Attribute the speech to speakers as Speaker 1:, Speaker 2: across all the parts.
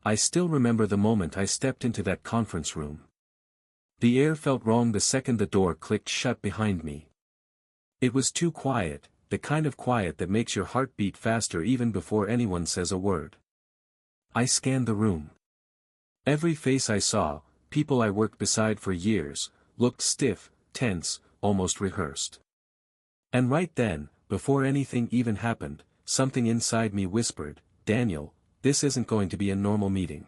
Speaker 1: I still remember the moment I stepped into that conference room. The air felt wrong the second the door clicked shut behind me. It was too quiet, the kind of quiet that makes your heart beat faster even before anyone says a word. I scanned the room. Every face I saw, people I worked beside for years, looked stiff, tense, almost rehearsed. And right then, before anything even happened, something inside me whispered, "Daniel, this isn't going to be a normal meeting."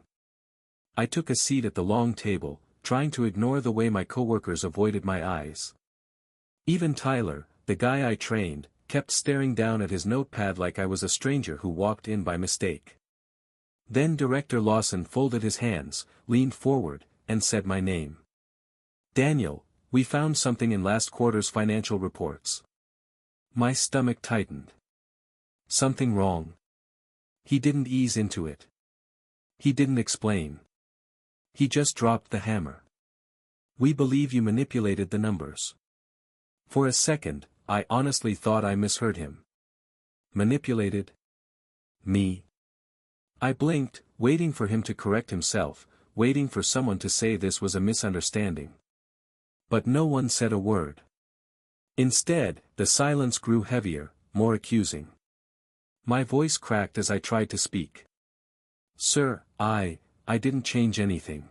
Speaker 1: I took a seat at the long table, trying to ignore the way my coworkers avoided my eyes. Even Tyler, the guy I trained, kept staring down at his notepad like I was a stranger who walked in by mistake. Then Director Lawson folded his hands, leaned forward, and said my name. "Daniel, we found something in last quarter's financial reports." My stomach tightened. Something wrong. He didn't ease into it. He didn't explain. He just dropped the hammer. "We believe you manipulated the numbers." For a second, I honestly thought I misheard him. Manipulated? Me? I blinked, waiting for him to correct himself, waiting for someone to say this was a misunderstanding. But no one said a word. Instead, the silence grew heavier, more accusing. My voice cracked as I tried to speak. "Sir, I didn't change anything.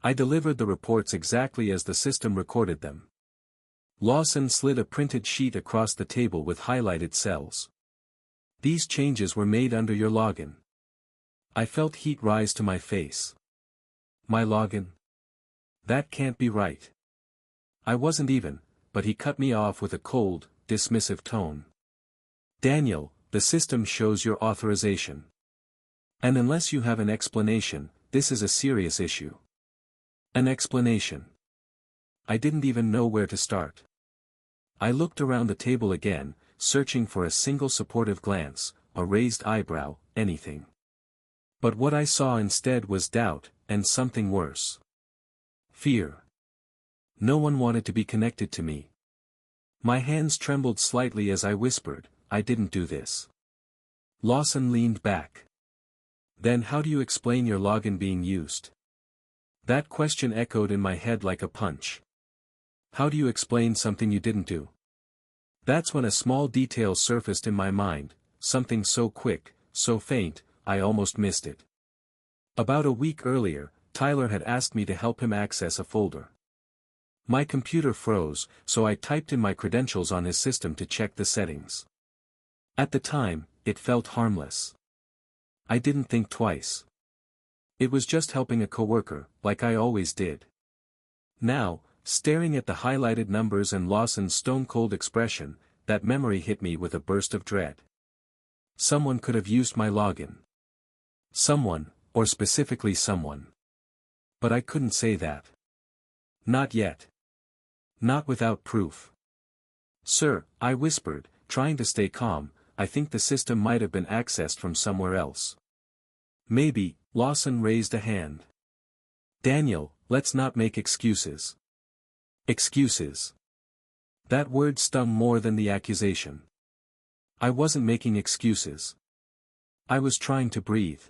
Speaker 1: I delivered the reports exactly as the system recorded them." Lawson slid a printed sheet across the table with highlighted cells. "These changes were made under your login." I felt heat rise to my face. My login? That can't be right. I wasn't even, but he cut me off with a cold, dismissive tone. "Daniel, the system shows your authorization. And unless you have an explanation, this is a serious issue." An explanation. I didn't even know where to start. I looked around the table again, searching for a single supportive glance, a raised eyebrow, anything. But what I saw instead was doubt, and something worse. Fear. No one wanted to be connected to me. My hands trembled slightly as I whispered, "I didn't do this." Lawson leaned back. "Then how do you explain your login being used?" That question echoed in my head like a punch. How do you explain something you didn't do? That's when a small detail surfaced in my mind, something so quick, so faint, I almost missed it. About a week earlier, Tyler had asked me to help him access a folder. My computer froze, so I typed in my credentials on his system to check the settings. At the time, it felt harmless. I didn't think twice. It was just helping a coworker, like I always did. Now, staring at the highlighted numbers and Lawson's stone-cold expression, that memory hit me with a burst of dread. Someone could have used my login. Someone, or specifically someone. But I couldn't say that. Not yet. Not without proof. "Sir," I whispered, trying to stay calm, "I think the system might have been accessed from somewhere else." "Maybe," Lawson raised a hand. "Daniel, let's not make excuses." Excuses. That word stung more than the accusation. I wasn't making excuses. I was trying to breathe.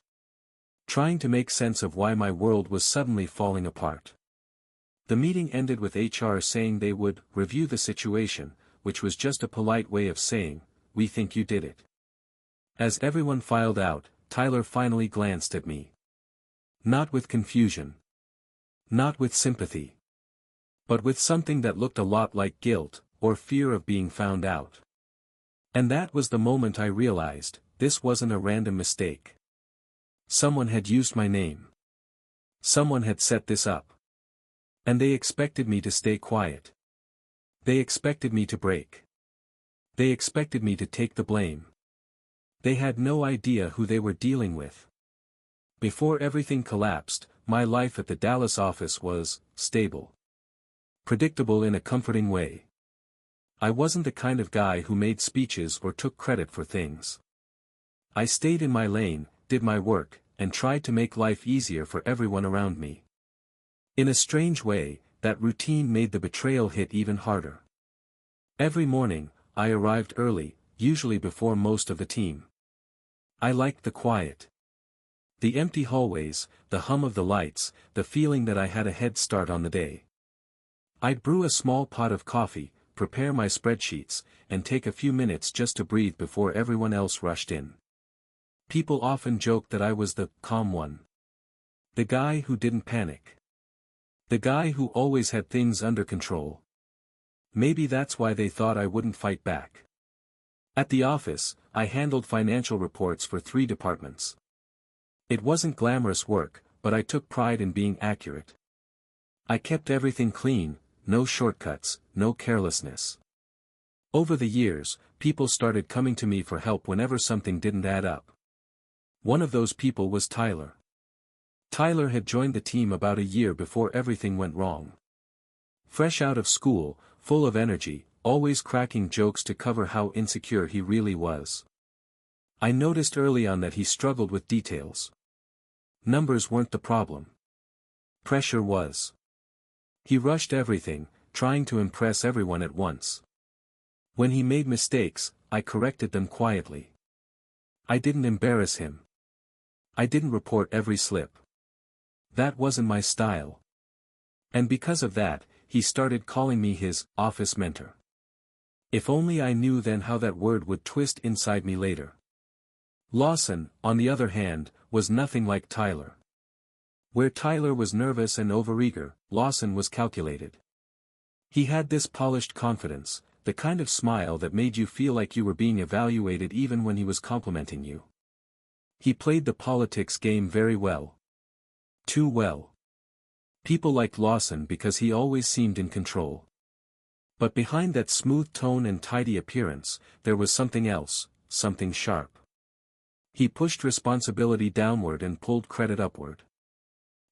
Speaker 1: Trying to make sense of why my world was suddenly falling apart. The meeting ended with HR saying they would review the situation, which was just a polite way of saying, "We think you did it." As everyone filed out, Tyler finally glanced at me. Not with confusion. Not with sympathy. But with something that looked a lot like guilt, or fear of being found out. And that was the moment I realized, this wasn't a random mistake. Someone had used my name. Someone had set this up. And they expected me to stay quiet. They expected me to break. They expected me to take the blame. They had no idea who they were dealing with. Before everything collapsed, my life at the Dallas office was stable. Predictable in a comforting way. I wasn't the kind of guy who made speeches or took credit for things. I stayed in my lane, did my work, and tried to make life easier for everyone around me. In a strange way, that routine made the betrayal hit even harder. Every morning, I arrived early, usually before most of the team. I liked the quiet. The empty hallways, the hum of the lights, the feeling that I had a head start on the day. I'd brew a small pot of coffee, prepare my spreadsheets, and take a few minutes just to breathe before everyone else rushed in. People often joked that I was the calm one. The guy who didn't panic. The guy who always had things under control. Maybe that's why they thought I wouldn't fight back. At the office, I handled financial reports for 3 departments. It wasn't glamorous work, but I took pride in being accurate. I kept everything clean, no shortcuts, no carelessness. Over the years, people started coming to me for help whenever something didn't add up. One of those people was Tyler. Tyler had joined the team about a year before everything went wrong. Fresh out of school, full of energy, always cracking jokes to cover how insecure he really was. I noticed early on that he struggled with details. Numbers weren't the problem. Pressure was. He rushed everything, trying to impress everyone at once. When he made mistakes, I corrected them quietly. I didn't embarrass him. I didn't report every slip. That wasn't my style. And because of that, he started calling me his office mentor. If only I knew then how that word would twist inside me later. Lawson, on the other hand, was nothing like Tyler. Where Tyler was nervous and overeager, Lawson was calculated. He had this polished confidence, the kind of smile that made you feel like you were being evaluated even when he was complimenting you. He played the politics game very well. Too well. People liked Lawson because he always seemed in control. But behind that smooth tone and tidy appearance, there was something else, something sharp. He pushed responsibility downward and pulled credit upward.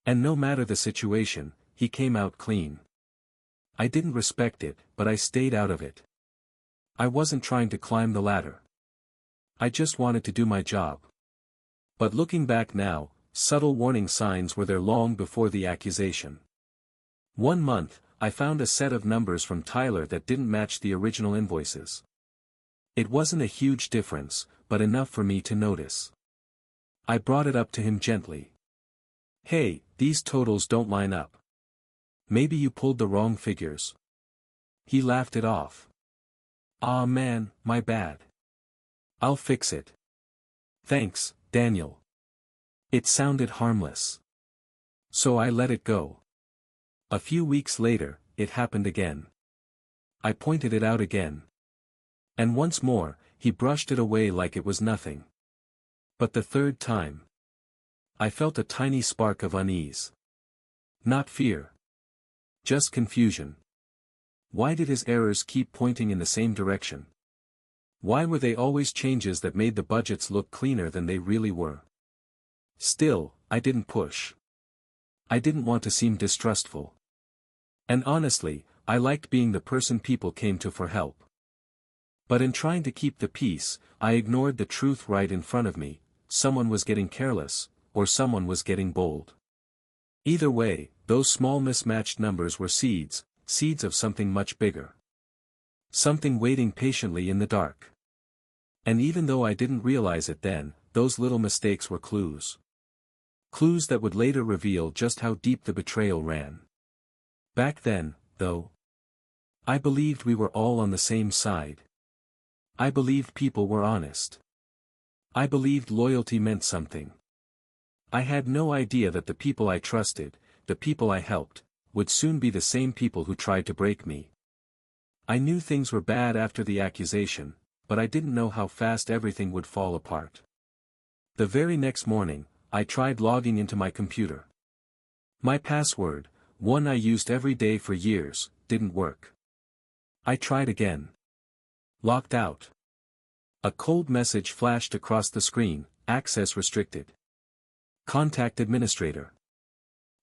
Speaker 1: And no matter the situation, he came out clean. I didn't respect it, but I stayed out of it. I wasn't trying to climb the ladder. I just wanted to do my job. But looking back now, subtle warning signs were there long before the accusation. One month, I found a set of numbers from Tyler that didn't match the original invoices. It wasn't a huge difference, but enough for me to notice. I brought it up to him gently. Hey, these totals don't line up. Maybe you pulled the wrong figures. He laughed it off. Ah man, my bad. I'll fix it. Thanks, Daniel. It sounded harmless. So I let it go. A few weeks later, it happened again. I pointed it out again. And once more, he brushed it away like it was nothing. But the third time, I felt a tiny spark of unease. Not fear. Just confusion. Why did his errors keep pointing in the same direction? Why were they always changes that made the budgets look cleaner than they really were? Still, I didn't push. I didn't want to seem distrustful. And honestly, I liked being the person people came to for help. But in trying to keep the peace, I ignored the truth right in front of me. Someone was getting careless, or someone was getting bold. Either way, those small mismatched numbers were seeds of something much bigger. Something waiting patiently in the dark. And even though I didn't realize it then, those little mistakes were clues. Clues that would later reveal just how deep the betrayal ran. Back then, though, I believed we were all on the same side. I believed people were honest. I believed loyalty meant something. I had no idea that the people I trusted, the people I helped, would soon be the same people who tried to break me. I knew things were bad after the accusation, but I didn't know how fast everything would fall apart. The very next morning, I tried logging into my computer. My password, one I used every day for years, didn't work. I tried again. Locked out. A cold message flashed across the screen, access restricted. Contact administrator.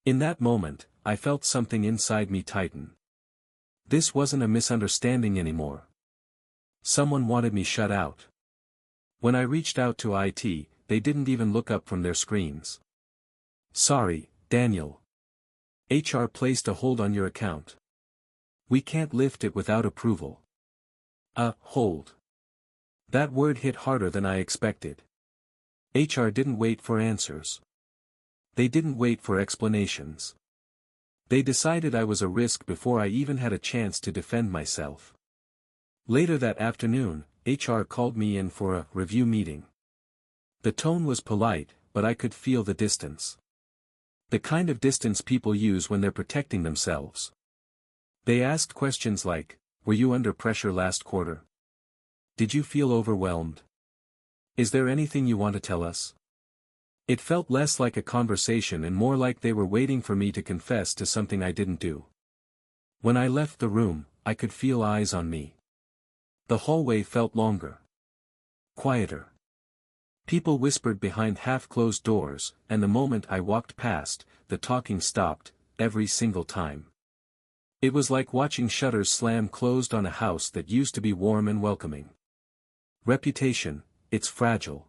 Speaker 1: In that moment, I felt something inside me tighten. This wasn't a misunderstanding anymore. Someone wanted me shut out. When I reached out to IT, they didn't even look up from their screens. Sorry, Daniel. HR placed a hold on your account. We can't lift it without approval. Hold. That word hit harder than I expected. HR didn't wait for answers. They didn't wait for explanations. They decided I was a risk before I even had a chance to defend myself. Later that afternoon, HR called me in for a review meeting. The tone was polite, but I could feel the distance. The kind of distance people use when they're protecting themselves. They asked questions like, "Were you under pressure last quarter? Did you feel overwhelmed? Is there anything you want to tell us?" It felt less like a conversation and more like they were waiting for me to confess to something I didn't do. When I left the room, I could feel eyes on me. The hallway felt longer. Quieter. People whispered behind half-closed doors, and the moment I walked past, the talking stopped, every single time. It was like watching shutters slam closed on a house that used to be warm and welcoming. Reputation, it's fragile.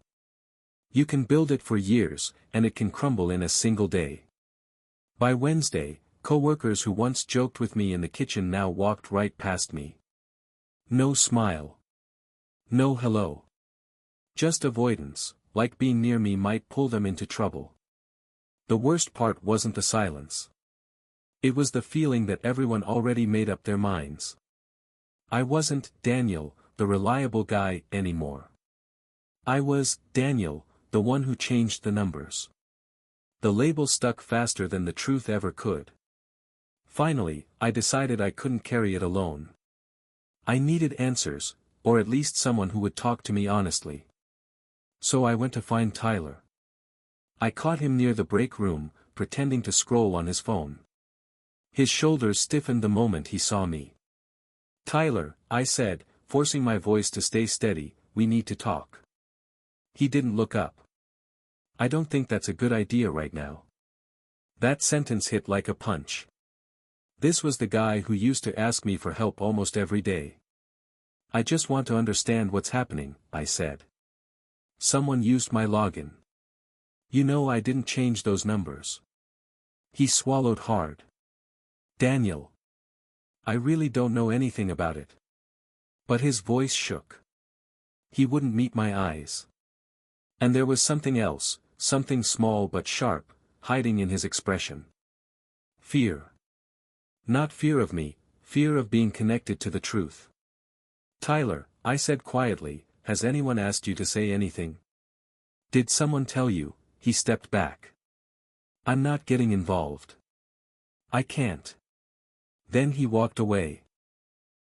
Speaker 1: You can build it for years, and it can crumble in a single day. By Wednesday, co-workers who once joked with me in the kitchen now walked right past me. No smile. No hello. Just avoidance, like being near me might pull them into trouble. The worst part wasn't the silence. It was the feeling that everyone already made up their minds. I wasn't Daniel, the reliable guy, anymore. I was Daniel, the one who changed the numbers. The label stuck faster than the truth ever could. Finally, I decided I couldn't carry it alone. I needed answers, or at least someone who would talk to me honestly. So I went to find Tyler. I caught him near the break room, pretending to scroll on his phone. His shoulders stiffened the moment he saw me. "Tyler," I said, forcing my voice to stay steady, "we need to talk." He didn't look up. "I don't think that's a good idea right now." That sentence hit like a punch. This was the guy who used to ask me for help almost every day. "I just want to understand what's happening," I said. "Someone used my login. You know I didn't change those numbers." He swallowed hard. "Daniel. I really don't know anything about it." But his voice shook. He wouldn't meet my eyes. And there was something else, something small but sharp, hiding in his expression. Fear. Not fear of me, fear of being connected to the truth. "Tyler," I said quietly, "has anyone asked you to say anything? Did someone tell you?" He stepped back. "I'm not getting involved. I can't." Then he walked away.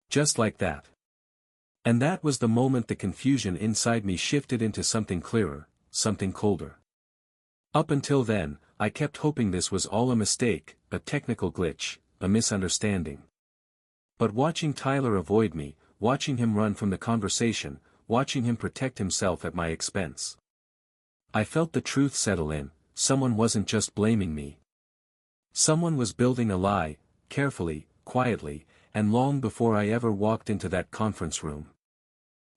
Speaker 1: Just like that. And that was the moment the confusion inside me shifted into something clearer, something colder. Up until then, I kept hoping this was all a mistake, a technical glitch, a misunderstanding. But watching Tyler avoid me, watching him run from the conversation, watching him protect himself at my expense, I felt the truth settle in. Someone wasn't just blaming me. Someone was building a lie, carefully, quietly, and long before I ever walked into that conference room.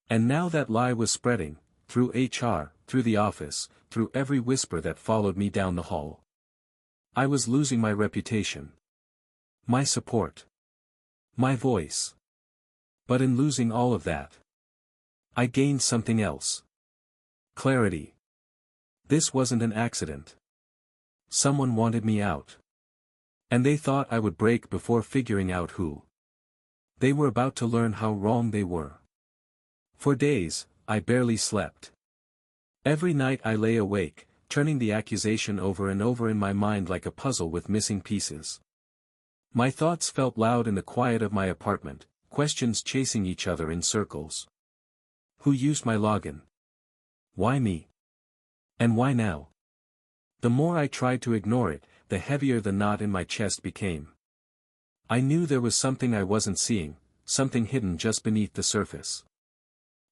Speaker 1: And now that lie was spreading, through HR, through the office, through every whisper that followed me down the hall. I was losing my reputation. My support. My voice. But in losing all of that, I gained something else. Clarity. This wasn't an accident. Someone wanted me out. And they thought I would break before figuring out who. They were about to learn how wrong they were. For days, I barely slept. Every night I lay awake, turning the accusation over and over in my mind like a puzzle with missing pieces. My thoughts felt loud in the quiet of my apartment, questions chasing each other in circles. Who used my login? Why me? And why now? The more I tried to ignore it, the heavier the knot in my chest became. I knew there was something I wasn't seeing, something hidden just beneath the surface.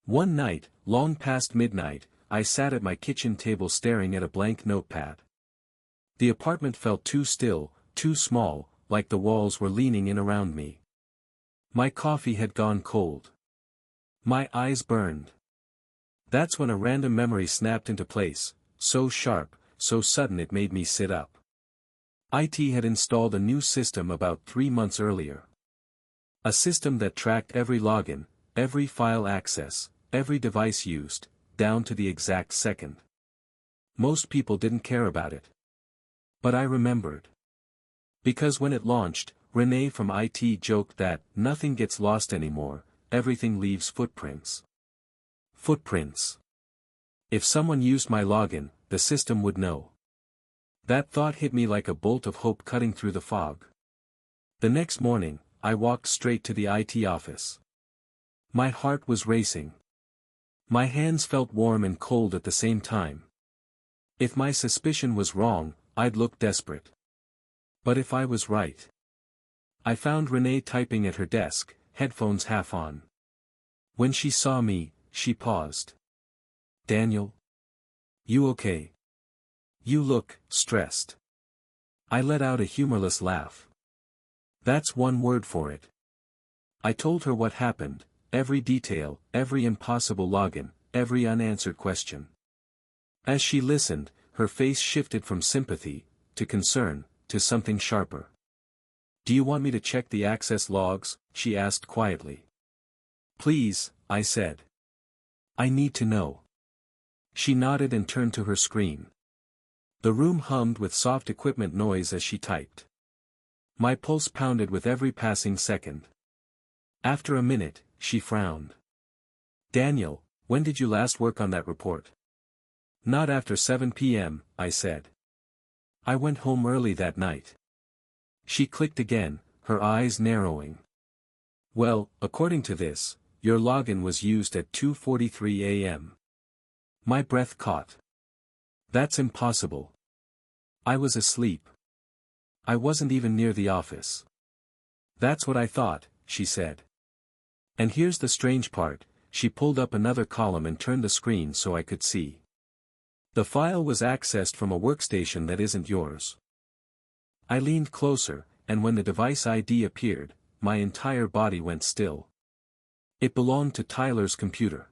Speaker 1: One night, long past midnight, I sat at my kitchen table staring at a blank notepad. The apartment felt too still, too small, like the walls were leaning in around me. My coffee had gone cold. My eyes burned. That's when a random memory snapped into place, so sharp, so sudden it made me sit up. IT had installed a new system about 3 months earlier. A system that tracked every login, every file access, every device used, down to the exact second. Most people didn't care about it. But I remembered. Because when it launched, Renee from IT joked that nothing gets lost anymore, everything leaves footprints. Footprints. If someone used my login, the system would know. That thought hit me like a bolt of hope cutting through the fog. The next morning, I walked straight to the IT office. My heart was racing. My hands felt warm and cold at the same time. If my suspicion was wrong, I'd look desperate. But if I was right. I found Renee typing at her desk, headphones half on. When she saw me, she paused. "Daniel? You okay? You look stressed." I let out a humorless laugh. That's one word for it. I told her what happened, every detail, every impossible login, every unanswered question. As she listened, her face shifted from sympathy, to concern, to something sharper. "Do you want me to check the access logs?" she asked quietly. "Please," I said. "I need to know." She nodded and turned to her screen. The room hummed with soft equipment noise as she typed. My pulse pounded with every passing second. After a minute, she frowned. "Daniel, when did you last work on that report?" "Not after 7 p.m., I said. "I went home early that night." She clicked again, her eyes narrowing. "Well, according to this, your login was used at 2:43 a.m. My breath caught. That's impossible. I was asleep. I wasn't even near the office. "That's what I thought," she said. "And here's the strange part," she pulled up another column and turned the screen so I could see. "The file was accessed from a workstation that isn't yours." I leaned closer, and when the device ID appeared, my entire body went still. It belonged to Tyler's computer.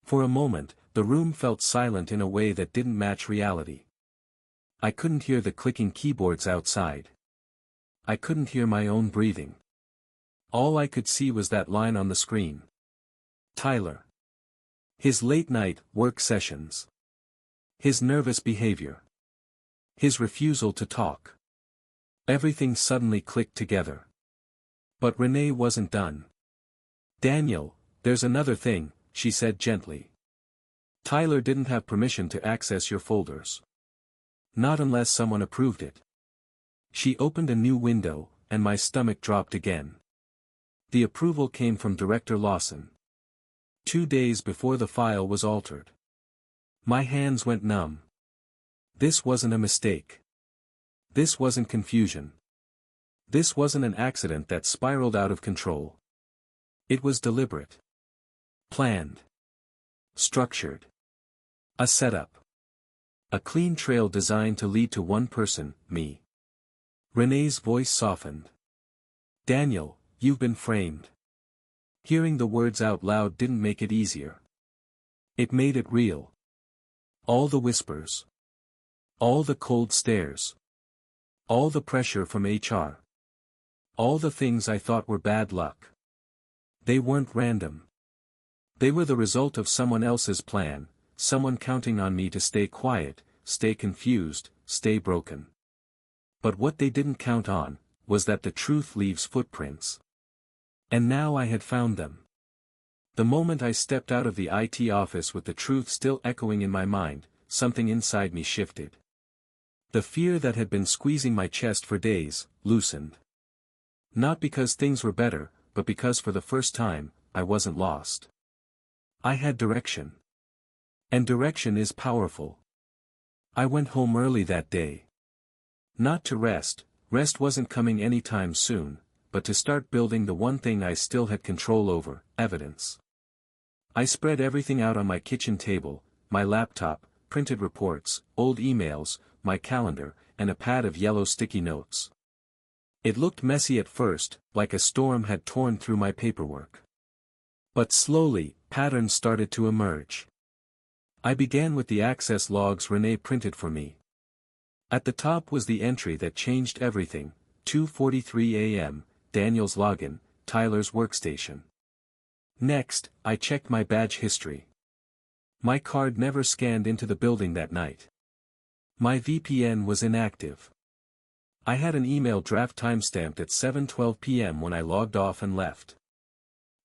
Speaker 1: For a moment, the room felt silent in a way that didn't match reality. I couldn't hear the clicking keyboards outside. I couldn't hear my own breathing. All I could see was that line on the screen. Tyler. His late-night work sessions. His nervous behavior. His refusal to talk. Everything suddenly clicked together. But Renee wasn't done. "Daniel, there's another thing," she said gently. "Tyler didn't have permission to access your folders. Not unless someone approved it." She opened a new window, and my stomach dropped again. The approval came from Director Lawson. 2 days before the file was altered. My hands went numb. This wasn't a mistake. This wasn't confusion. This wasn't an accident that spiraled out of control. It was deliberate. Planned. Structured. A setup. A clean trail designed to lead to one person, me. Renee's voice softened. "Daniel, you've been framed." Hearing the words out loud didn't make it easier. It made it real. All the whispers. All the cold stares. All the pressure from HR. All the things I thought were bad luck. They weren't random. They were the result of someone else's plan, someone counting on me to stay quiet, stay confused, stay broken. But what they didn't count on, was that the truth leaves footprints. And now I had found them. The moment I stepped out of the IT office with the truth still echoing in my mind, something inside me shifted. The fear that had been squeezing my chest for days, loosened. Not because things were better, but because for the first time, I wasn't lost. I had direction. And direction is powerful. I went home early that day. Not to rest wasn't coming anytime soon, but to start building the one thing I still had control over, evidence. I spread everything out on my kitchen table, my laptop, printed reports, old emails, my calendar, and a pad of yellow sticky notes. It looked messy at first, like a storm had torn through my paperwork. But slowly, patterns started to emerge. I began with the access logs Renee printed for me. At the top was the entry that changed everything, 2:43 a.m., Daniel's login, Tyler's workstation. Next, I checked my badge history. My card never scanned into the building that night. My VPN was inactive. I had an email draft timestamped at 7:12 p.m. when I logged off and left.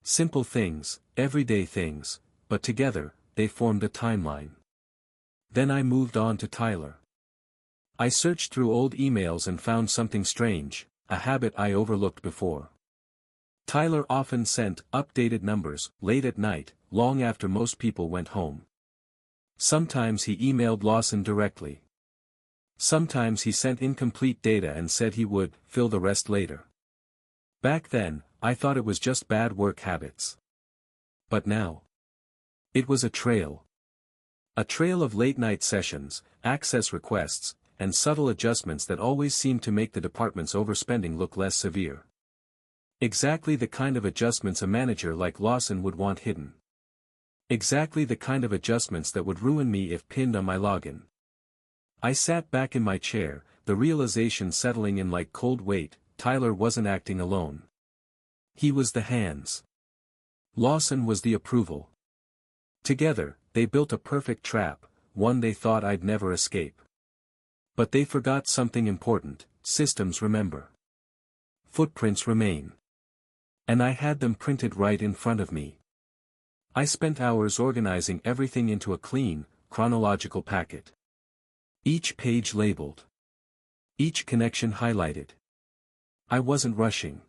Speaker 1: Simple things, everyday things, but together, they formed a timeline. Then I moved on to Tyler. I searched through old emails and found something strange, a habit I overlooked before. Tyler often sent updated numbers late at night, long after most people went home. Sometimes he emailed Lawson directly. Sometimes he sent incomplete data and said he would fill the rest later. Back then, I thought it was just bad work habits. But now, it was a trail. A trail of late-night sessions, access requests, and subtle adjustments that always seemed to make the department's overspending look less severe. Exactly the kind of adjustments a manager like Lawson would want hidden. Exactly the kind of adjustments that would ruin me if pinned on my login. I sat back in my chair, the realization settling in like cold weight. Tyler wasn't acting alone. He was the hands. Lawson was the approval. Together, they built a perfect trap, one they thought I'd never escape. But they forgot something important: systems remember. Footprints remain. And I had them printed right in front of me. I spent hours organizing everything into a clean, chronological packet. Each page labeled. Each connection highlighted. I wasn't rushing.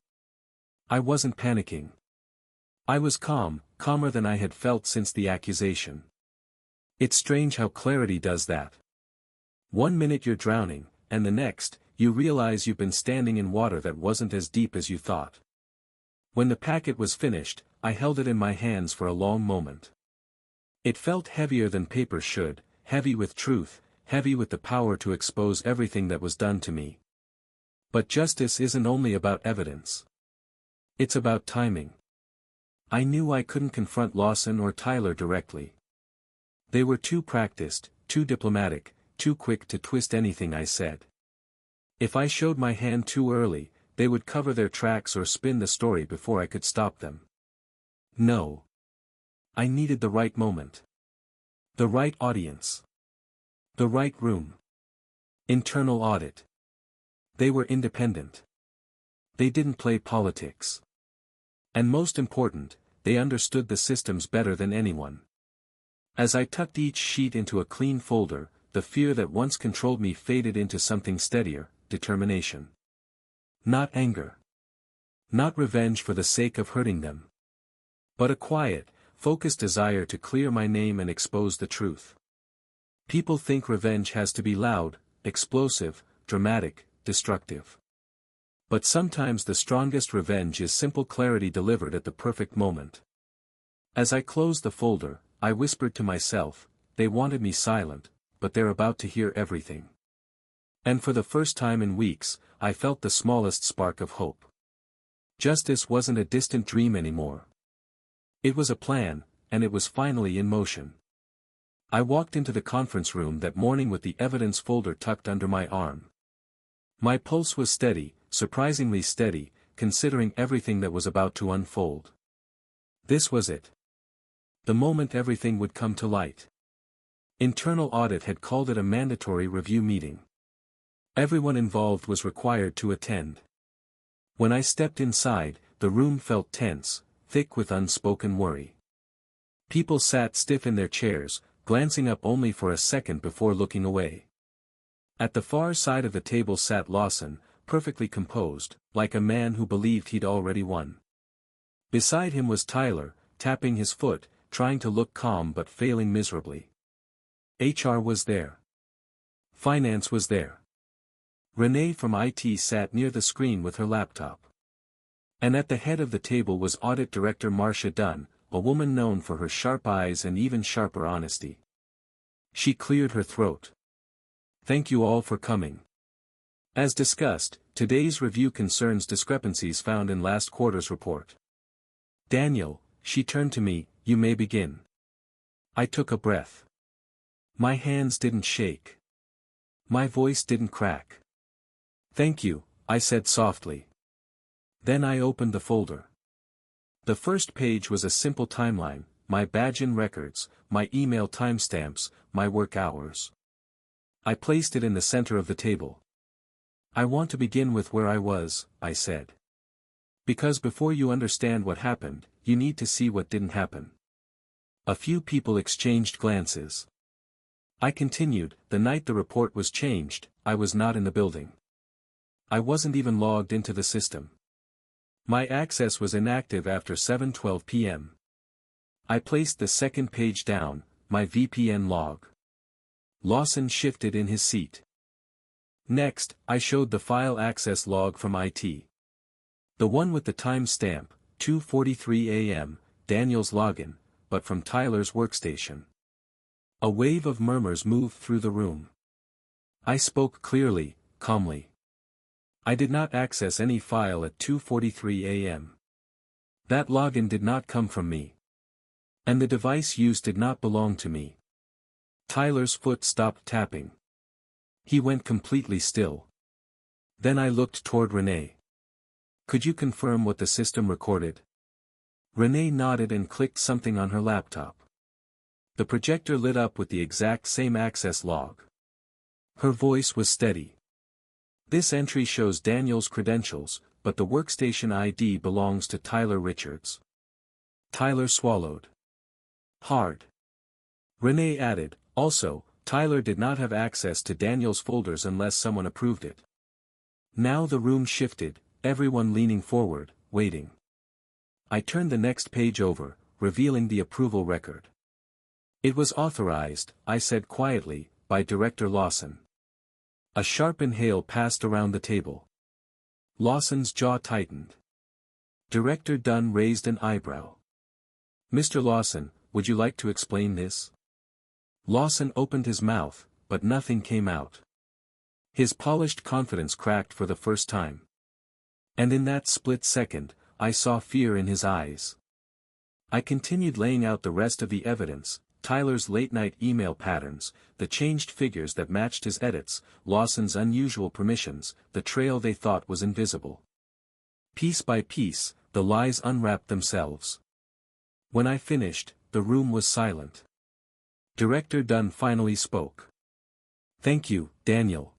Speaker 1: I wasn't panicking. I was calm, calmer than I had felt since the accusation. It's strange how clarity does that. One minute you're drowning, and the next, you realize you've been standing in water that wasn't as deep as you thought. When the packet was finished, I held it in my hands for a long moment. It felt heavier than paper should, heavy with truth, heavy with the power to expose everything that was done to me. But justice isn't only about evidence. It's about timing. I knew I couldn't confront Lawson or Tyler directly. They were too practiced, too diplomatic, too quick to twist anything I said. If I showed my hand too early, they would cover their tracks or spin the story before I could stop them. No. I needed the right moment. The right audience. The right room. Internal audit. They were independent. They didn't play politics. And most important, they understood the systems better than anyone. As I tucked each sheet into a clean folder, the fear that once controlled me faded into something steadier: determination. Not anger. Not revenge for the sake of hurting them. But a quiet, focused desire to clear my name and expose the truth. People think revenge has to be loud, explosive, dramatic, destructive. But sometimes the strongest revenge is simple clarity delivered at the perfect moment. As I closed the folder, I whispered to myself, they wanted me silent, but they're about to hear everything. And for the first time in weeks, I felt the smallest spark of hope. Justice wasn't a distant dream anymore. It was a plan, and it was finally in motion. I walked into the conference room that morning with the evidence folder tucked under my arm. My pulse was steady, surprisingly steady, considering everything that was about to unfold. This was it. The moment everything would come to light. Internal Audit had called it a mandatory review meeting. Everyone involved was required to attend. When I stepped inside, the room felt tense, thick with unspoken worry. People sat stiff in their chairs, glancing up only for a second before looking away. At the far side of the table sat Lawson, perfectly composed, like a man who believed he'd already won. Beside him was Tyler, tapping his foot, trying to look calm but failing miserably. HR was there. Finance was there. Renee from IT sat near the screen with her laptop. And at the head of the table was Audit Director Marcia Dunn, a woman known for her sharp eyes and even sharper honesty. She cleared her throat. Thank you all for coming. As discussed, today's review concerns discrepancies found in last quarter's report. Daniel, she turned to me, you may begin. I took a breath. My hands didn't shake. My voice didn't crack. Thank you, I said softly. Then I opened the folder. The first page was a simple timeline: my badge and records, my email timestamps, my work hours. I placed it in the center of the table. I want to begin with where I was, I said. Because before you understand what happened, you need to see what didn't happen. A few people exchanged glances. I continued, the night the report was changed, I was not in the building. I wasn't even logged into the system. My access was inactive after 7:12 p.m. I placed the second page down, my VPN log. Lawson shifted in his seat. Next, I showed the file access log from IT. The one with the time stamp, 2:43 a.m., Daniel's login, but from Tyler's workstation. A wave of murmurs moved through the room. I spoke clearly, calmly. I did not access any file at 2:43 a.m. That login did not come from me. And the device used did not belong to me. Tyler's foot stopped tapping. He went completely still. Then I looked toward Renee. Could you confirm what the system recorded? Renee nodded and clicked something on her laptop. The projector lit up with the exact same access log. Her voice was steady. This entry shows Daniel's credentials, but the workstation ID belongs to Tyler Richards. Tyler swallowed hard. Renee added, also, Tyler did not have access to Daniel's folders unless someone approved it. Now the room shifted, everyone leaning forward, waiting. I turned the next page over, revealing the approval record. It was authorized, I said quietly, by Director Lawson. A sharp inhale passed around the table. Lawson's jaw tightened. Director Dunn raised an eyebrow. Mr. Lawson, would you like to explain this? Lawson opened his mouth, but nothing came out. His polished confidence cracked for the first time. And in that split second, I saw fear in his eyes. I continued laying out the rest of the evidence, Tyler's late-night email patterns, the changed figures that matched his edits, Lawson's unusual permissions, the trail they thought was invisible. Piece by piece, the lies unwrapped themselves. When I finished, the room was silent. Director Dunn finally spoke. Thank you, Daniel.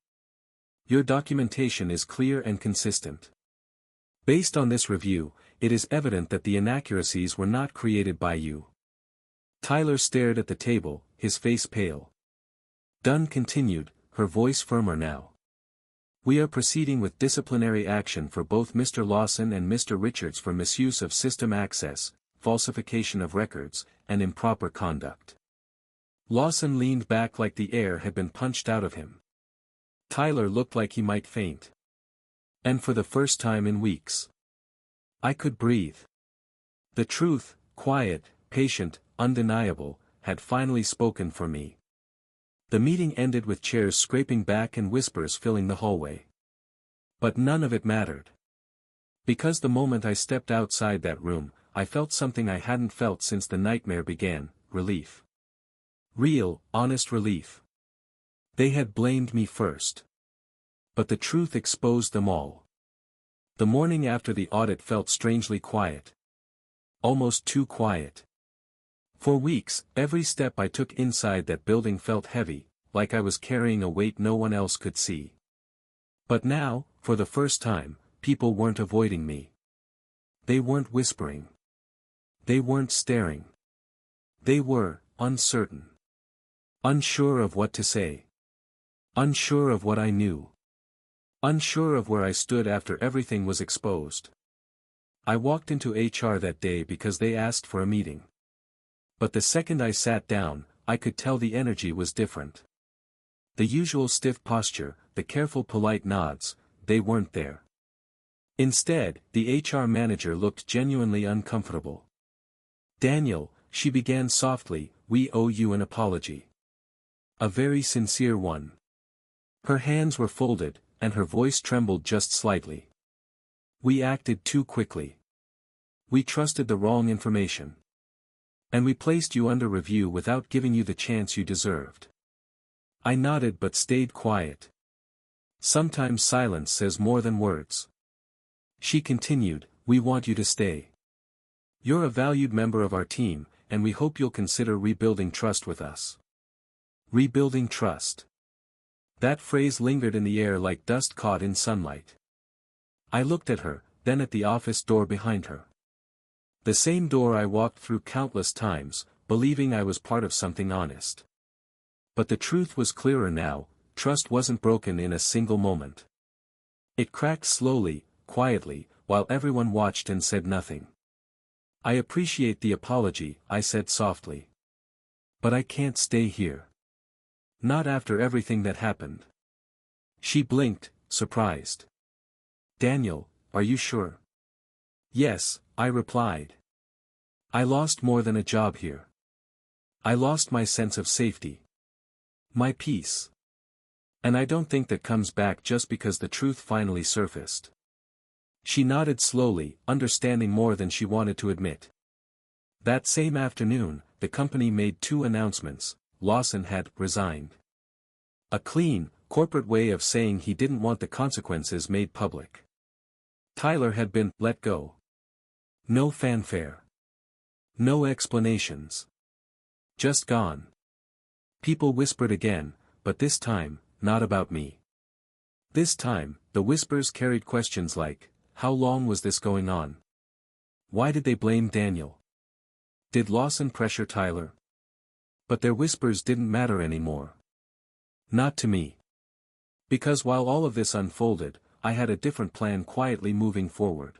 Speaker 1: Your documentation is clear and consistent. Based on this review, it is evident that the inaccuracies were not created by you. Tyler stared at the table, his face pale. Dunn continued, her voice firmer now. We are proceeding with disciplinary action for both Mr. Lawson and Mr. Richards for misuse of system access, falsification of records, and improper conduct. Lawson leaned back like the air had been punched out of him. Tyler looked like he might faint. And for the first time in weeks, I could breathe. The truth, quiet, patient, undeniable, had finally spoken for me. The meeting ended with chairs scraping back and whispers filling the hallway. But none of it mattered. Because the moment I stepped outside that room, I felt something I hadn't felt since the nightmare began, relief. Real, honest relief. They had blamed me first. But the truth exposed them all. The morning after the audit felt strangely quiet. Almost too quiet. For weeks, every step I took inside that building felt heavy, like I was carrying a weight no one else could see. But now, for the first time, people weren't avoiding me. They weren't whispering. They weren't staring. They were, uncertain. Unsure of what to say. Unsure of what I knew. Unsure of where I stood after everything was exposed. I walked into HR that day because they asked for a meeting. But the second I sat down, I could tell the energy was different. The usual stiff posture, the careful polite nods, they weren't there. Instead, the HR manager looked genuinely uncomfortable. Daniel, she began softly, we owe you an apology. A very sincere one. Her hands were folded, and her voice trembled just slightly. We acted too quickly. We trusted the wrong information. And we placed you under review without giving you the chance you deserved. I nodded but stayed quiet. Sometimes silence says more than words. She continued, we want you to stay. You're a valued member of our team, and we hope you'll consider rebuilding trust with us. Rebuilding trust. That phrase lingered in the air like dust caught in sunlight. I looked at her, then at the office door behind her. The same door I walked through countless times, believing I was part of something honest. But the truth was clearer now, trust wasn't broken in a single moment. It cracked slowly, quietly, while everyone watched and said nothing. "I appreciate the apology," I said softly. "But I can't stay here. Not after everything that happened." She blinked, surprised. "Daniel, are you sure?" "Yes," I replied. "I lost more than a job here. I lost my sense of safety. My peace. And I don't think that comes back just because the truth finally surfaced." She nodded slowly, understanding more than she wanted to admit. That same afternoon, the company made 2 announcements. Lawson had resigned. A clean, corporate way of saying he didn't want the consequences made public. Tyler had been let go. No fanfare. No explanations. Just gone. People whispered again, but this time, not about me. This time, the whispers carried questions like, how long was this going on? Why did they blame Daniel? Did Lawson pressure Tyler? But their whispers didn't matter anymore. Not to me. Because while all of this unfolded, I had a different plan quietly moving forward.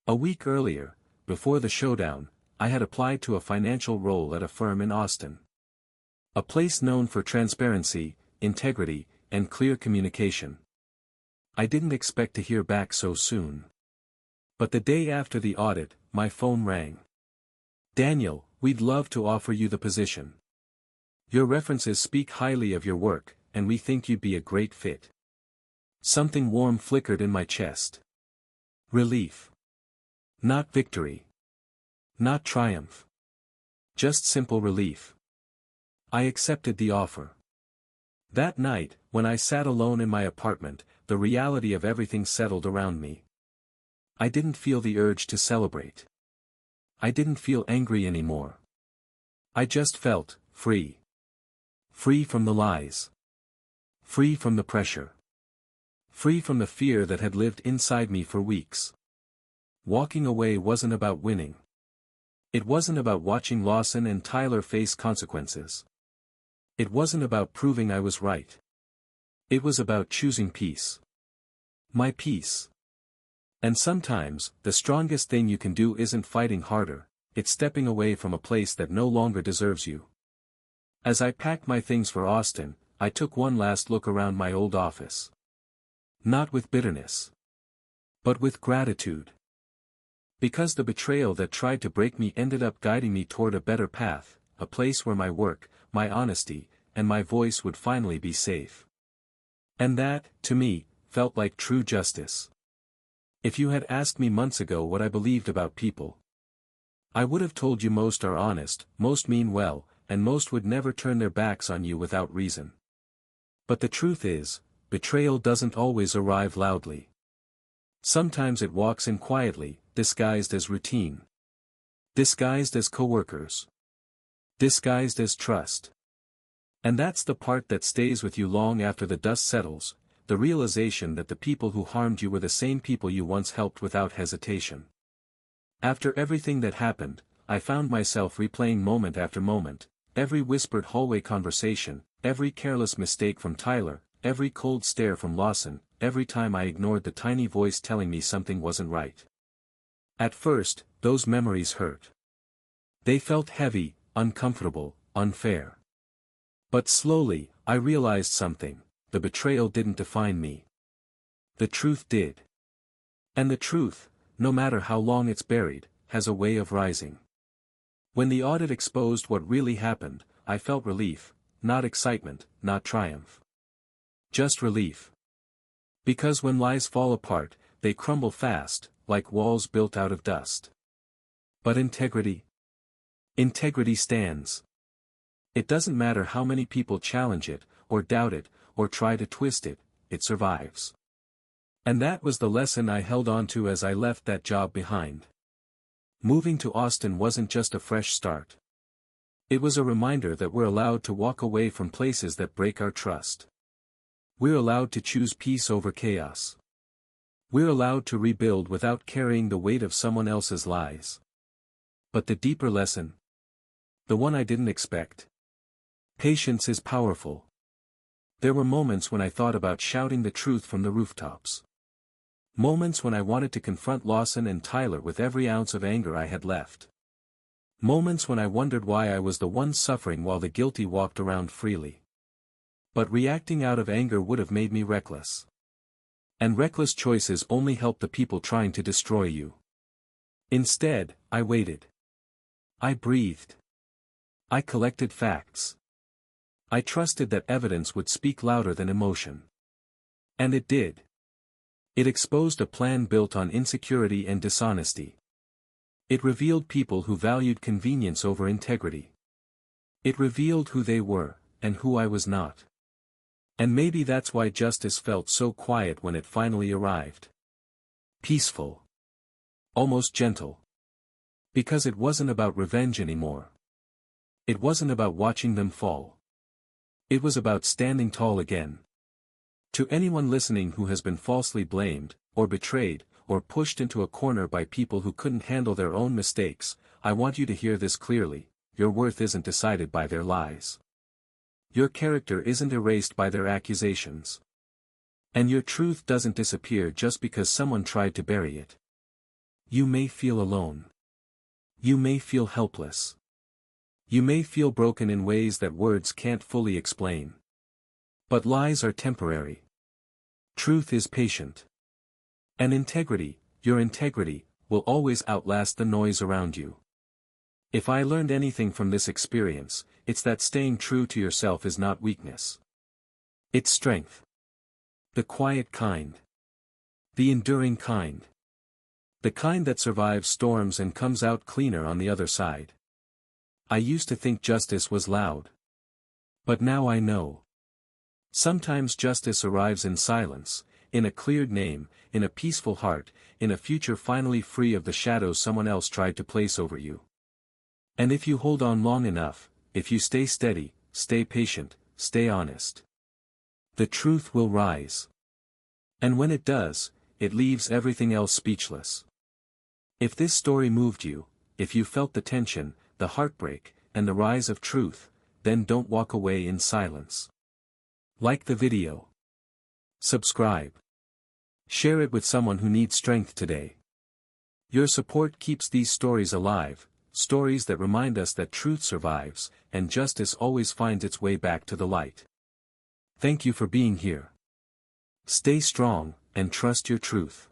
Speaker 1: A week earlier, before the showdown, I had applied to a financial role at a firm in Austin. A place known for transparency, integrity, and clear communication. I didn't expect to hear back so soon. But the day after the audit, my phone rang. "Daniel, we'd love to offer you the position. Your references speak highly of your work, and we think you'd be a great fit." Something warm flickered in my chest. Relief. Not victory. Not triumph. Just simple relief. I accepted the offer. That night, when I sat alone in my apartment, the reality of everything settled around me. I didn't feel the urge to celebrate. I didn't feel angry anymore. I just felt free. Free from the lies. Free from the pressure. Free from the fear that had lived inside me for weeks. Walking away wasn't about winning. It wasn't about watching Lawson and Tyler face consequences. It wasn't about proving I was right. It was about choosing peace. My peace. And sometimes, the strongest thing you can do isn't fighting harder, it's stepping away from a place that no longer deserves you. As I packed my things for Austin, I took one last look around my old office. Not with bitterness. But with gratitude. Because the betrayal that tried to break me ended up guiding me toward a better path, a place where my work, my honesty, and my voice would finally be safe. And that, to me, felt like true justice. If you had asked me months ago what I believed about people, I would have told you most are honest, most mean well, and most would never turn their backs on you without reason. But the truth is, betrayal doesn't always arrive loudly. Sometimes it walks in quietly, disguised as routine. Disguised as coworkers. Disguised as trust. And that's the part that stays with you long after the dust settles, the realization that the people who harmed you were the same people you once helped without hesitation. After everything that happened, I found myself replaying moment after moment, every whispered hallway conversation, every careless mistake from Tyler, every cold stare from Lawson, every time I ignored the tiny voice telling me something wasn't right. At first, those memories hurt. They felt heavy, uncomfortable, unfair. But slowly, I realized something. The betrayal didn't define me. The truth did. And the truth, no matter how long it's buried, has a way of rising. When the audit exposed what really happened, I felt relief, not excitement, not triumph. Just relief. Because when lies fall apart, they crumble fast, like walls built out of dust. But integrity? Integrity stands. It doesn't matter how many people challenge it, or doubt it, or try to twist it, it survives. And that was the lesson I held on to as I left that job behind. Moving to Austin wasn't just a fresh start. It was a reminder that we're allowed to walk away from places that break our trust. We're allowed to choose peace over chaos. We're allowed to rebuild without carrying the weight of someone else's lies. But the deeper lesson? The one I didn't expect. Patience is powerful. There were moments when I thought about shouting the truth from the rooftops. Moments when I wanted to confront Lawson and Tyler with every ounce of anger I had left. Moments when I wondered why I was the one suffering while the guilty walked around freely. But reacting out of anger would have made me reckless. And reckless choices only help the people trying to destroy you. Instead, I waited. I breathed. I collected facts. I trusted that evidence would speak louder than emotion. And it did. It exposed a plan built on insecurity and dishonesty. It revealed people who valued convenience over integrity. It revealed who they were, and who I was not. And maybe that's why justice felt so quiet when it finally arrived. Peaceful. Almost gentle. Because it wasn't about revenge anymore. It wasn't about watching them fall. It was about standing tall again. To anyone listening who has been falsely blamed, or betrayed, or pushed into a corner by people who couldn't handle their own mistakes, I want you to hear this clearly: your worth isn't decided by their lies. Your character isn't erased by their accusations. And your truth doesn't disappear just because someone tried to bury it. You may feel alone. You may feel helpless. You may feel broken in ways that words can't fully explain. But lies are temporary. Truth is patient. And integrity, your integrity, will always outlast the noise around you. If I learned anything from this experience, it's that staying true to yourself is not weakness. It's strength. The quiet kind. The enduring kind. The kind that survives storms and comes out cleaner on the other side. I used to think justice was loud. But now I know. Sometimes justice arrives in silence, in a cleared name, in a peaceful heart, in a future finally free of the shadows someone else tried to place over you. And if you hold on long enough, if you stay steady, stay patient, stay honest, the truth will rise. And when it does, it leaves everything else speechless. If this story moved you, if you felt the tension, the heartbreak, and the rise of truth, then don't walk away in silence. Like the video. Subscribe. Share it with someone who needs strength today. Your support keeps these stories alive, stories that remind us that truth survives, and justice always finds its way back to the light. Thank you for being here. Stay strong, and trust your truth.